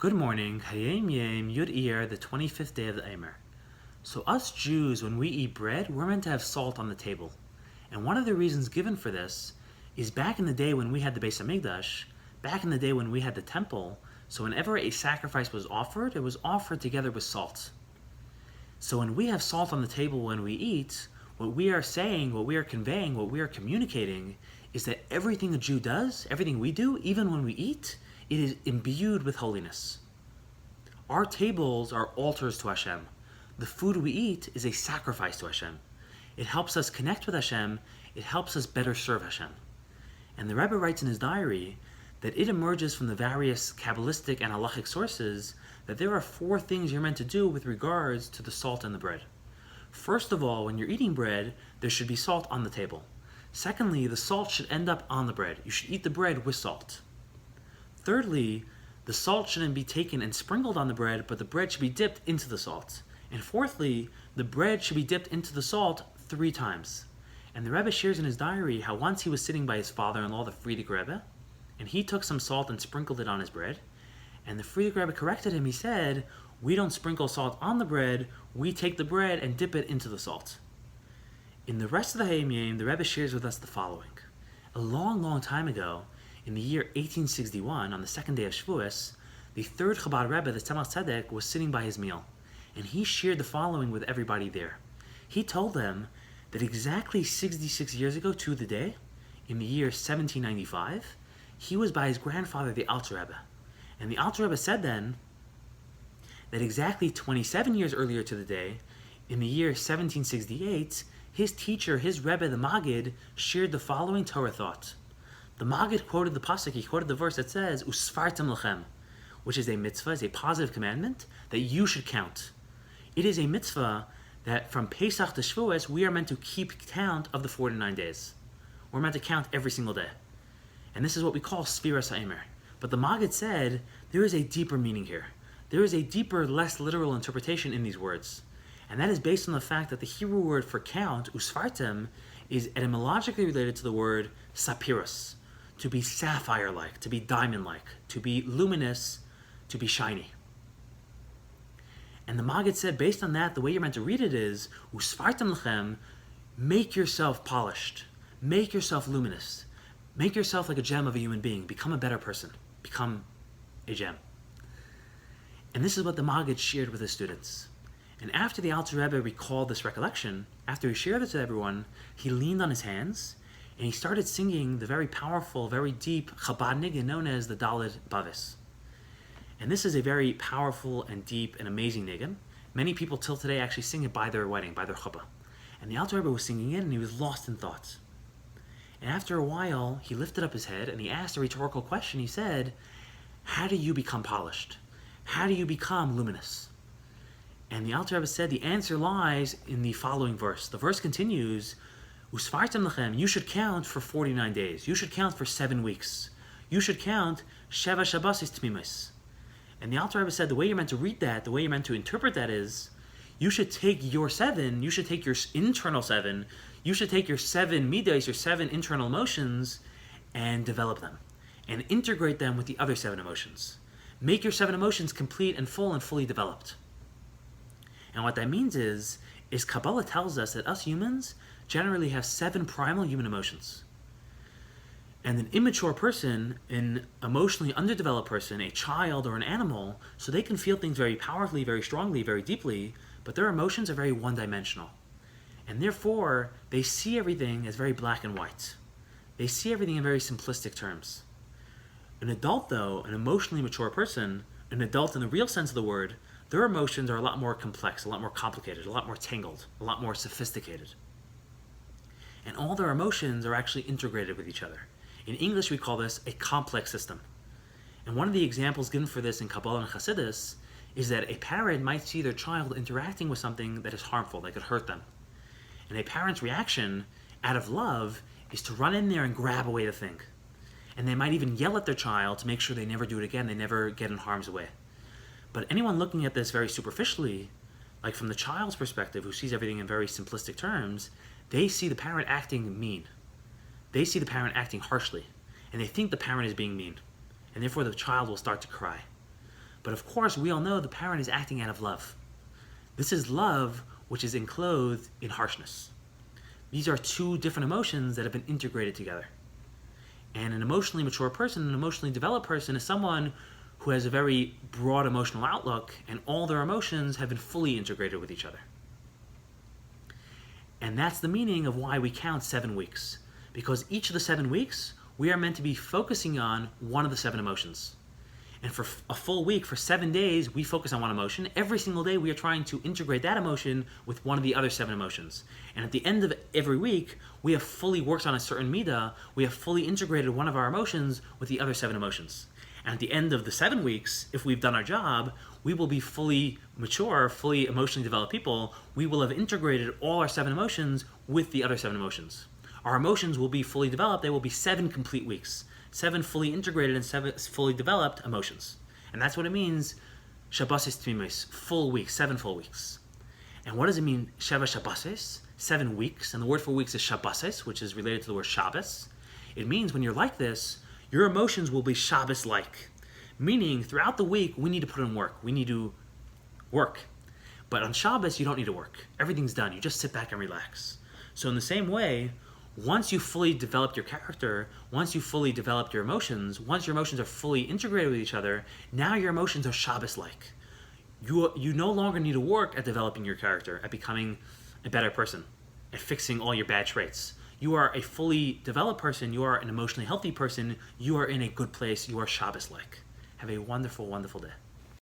Good morning, Hayom Yom, Yud Iyar, the 25th day of the Omer. So us Jews, when we eat bread, we're meant to have salt on the table. And one of the reasons given for this is back in the day when we had the Beis Hamikdash, back in the day when we had the temple, so whenever a sacrifice was offered, it was offered together with salt. So when we have salt on the table when we eat, what we are saying, what we are conveying, what we are communicating is that everything a Jew does, everything we do, even when we eat, it is imbued with holiness. Our tables are altars to Hashem. The food we eat is a sacrifice to Hashem. It helps us connect with Hashem. It helps us better serve Hashem. And the Rebbe writes in his diary that it emerges from the various Kabbalistic and halachic sources that there are 4 things you're meant to do with regards to the salt and the bread. First of all, when you're eating bread, there should be salt on the table. Secondly, the salt should end up on the bread. You should eat the bread with salt. Thirdly, the salt shouldn't be taken and sprinkled on the bread, but the bread should be dipped into the salt. And fourthly, the bread should be dipped into the salt 3 times. And the Rebbe shares in his diary how once he was sitting by his father-in-law, the Frierdiker Rebbe, and he took some salt and sprinkled it on his bread. And the Frierdiker Rebbe corrected him. He said, "We don't sprinkle salt on the bread, we take the bread and dip it into the salt." In the rest of the Hayom Yom, the Rebbe shares with us the following. A long, long time ago, in the year 1861, on the second day of Shavuos, the 3rd Chabad Rebbe, the Tzemach Tzedek, was sitting by his meal, and he shared the following with everybody there. He told them that exactly 66 years ago to the day, in the year 1795, he was by his grandfather, the Alter Rebbe. And the Alter Rebbe said then that exactly 27 years earlier to the day, in the year 1768, his teacher, his Rebbe, the Maagid, shared the following Torah thought. The Maggid quoted the pasuk, he quoted the verse that says, Usfartem Lachem, which is a mitzvah, is a positive commandment that you should count. It is a mitzvah that from Pesach to Shavuos, we are meant to keep count of the 49 days. We're meant to count every single day. And this is what we call Sefiras Haomer. But the Maggid said, there is a deeper meaning here. There is a deeper, less literal interpretation in these words. And that is based on the fact that the Hebrew word for count, Usfartem, is etymologically related to the word sapiros, to be sapphire-like, to be diamond-like, to be luminous, to be shiny. And the Maagid said, based on that, the way you're meant to read it is, Usfartem Lachem, make yourself polished, make yourself luminous, make yourself like a gem of a human being, become a better person, become a gem. And this is what the Maagid shared with his students. And after the Alter Rebbe recalled this recollection, after he shared it to everyone, he leaned on his hands, and he started singing the very powerful, very deep Chabad nigun known as the Daled Bavis. And this is a very powerful and deep and amazing nigun. Many people till today actually sing it by their wedding, by their chuppah. And the Alter Rebbe was singing it, and he was lost in thought. And after a while, he lifted up his head, and he asked a rhetorical question. He said, how do you become polished? How do you become luminous? And the Alter Rebbe said, the answer lies in the following verse. The verse continues, Usfartem Lachem, you should count for 49 days. You should count for 7 weeks. You should count Sheva Shabbosis Tmimis. And the Alter Rebbe said the way you're meant to read that, the way you're meant to interpret that is, you should take your 7, you should take your internal 7, you should take your 7 midas, your 7 internal emotions, and develop them. And integrate them with the other 7 emotions. Make your 7 emotions complete and full and fully developed. And what that means is Kabbalah tells us that us humans generally have 7 primal human emotions. And an immature person, an emotionally underdeveloped person, a child or an animal, so they can feel things very powerfully, very strongly, very deeply, but their emotions are very one-dimensional. And therefore, they see everything as very black and white. They see everything in very simplistic terms. An adult, though, an emotionally mature person, an adult in the real sense of the word, their emotions are a lot more complex, a lot more complicated, a lot more tangled, a lot more sophisticated. And all their emotions are actually integrated with each other. In English, we call this a complex system. And one of the examples given for this in Kabbalah and Chassidus is that a parent might see their child interacting with something that is harmful, that could hurt them. And a parent's reaction, out of love, is to run in there and grab away the thing. And they might even yell at their child to make sure they never do it again, they never get in harm's way. But anyone looking at this very superficially, like from the child's perspective, who sees everything in very simplistic terms, they see the parent acting mean. They see the parent acting harshly, and they think the parent is being mean, and therefore the child will start to cry. But of course, we all know the parent is acting out of love. This is love which is enclosed in harshness. These are two different emotions that have been integrated together. And an emotionally mature person, an emotionally developed person, is someone who has a very broad emotional outlook, and all their emotions have been fully integrated with each other. And that's the meaning of why we count 7 weeks. Because each of the 7 weeks, we are meant to be focusing on one of the 7 emotions. And for a full week, for 7 days, we focus on one emotion. Every single day, we are trying to integrate that emotion with one of the other 7 emotions. And at the end of every week, we have fully worked on a certain midah. We have fully integrated one of our emotions with the other 7 emotions. And at the end of the 7 weeks, if we've done our job, we will be fully mature, fully emotionally developed people. We will have integrated all our 7 emotions with the other 7 emotions. Our emotions will be fully developed. They will be 7 complete weeks. 7 fully integrated and 7 fully developed emotions. And that's what it means, Shabbos Tmimis, full weeks, 7 full weeks. And what does it mean, Sheva Shabbos? 7 weeks. And the word for weeks is Shabbos, which is related to the word Shabbos. It means when you're like this, your emotions will be Shabbos-like. Meaning, throughout the week, we need to put in work. We need to work. But on Shabbos, you don't need to work. Everything's done. You just sit back and relax. So in the same way, once you've fully developed your character, once you've fully developed your emotions, once your emotions are fully integrated with each other, now your emotions are Shabbos-like. You no longer need to work at developing your character, at becoming a better person, at fixing all your bad traits. You are a fully developed person, you are an emotionally healthy person, you are in a good place, you are Shabbos-like. Have a wonderful, wonderful day.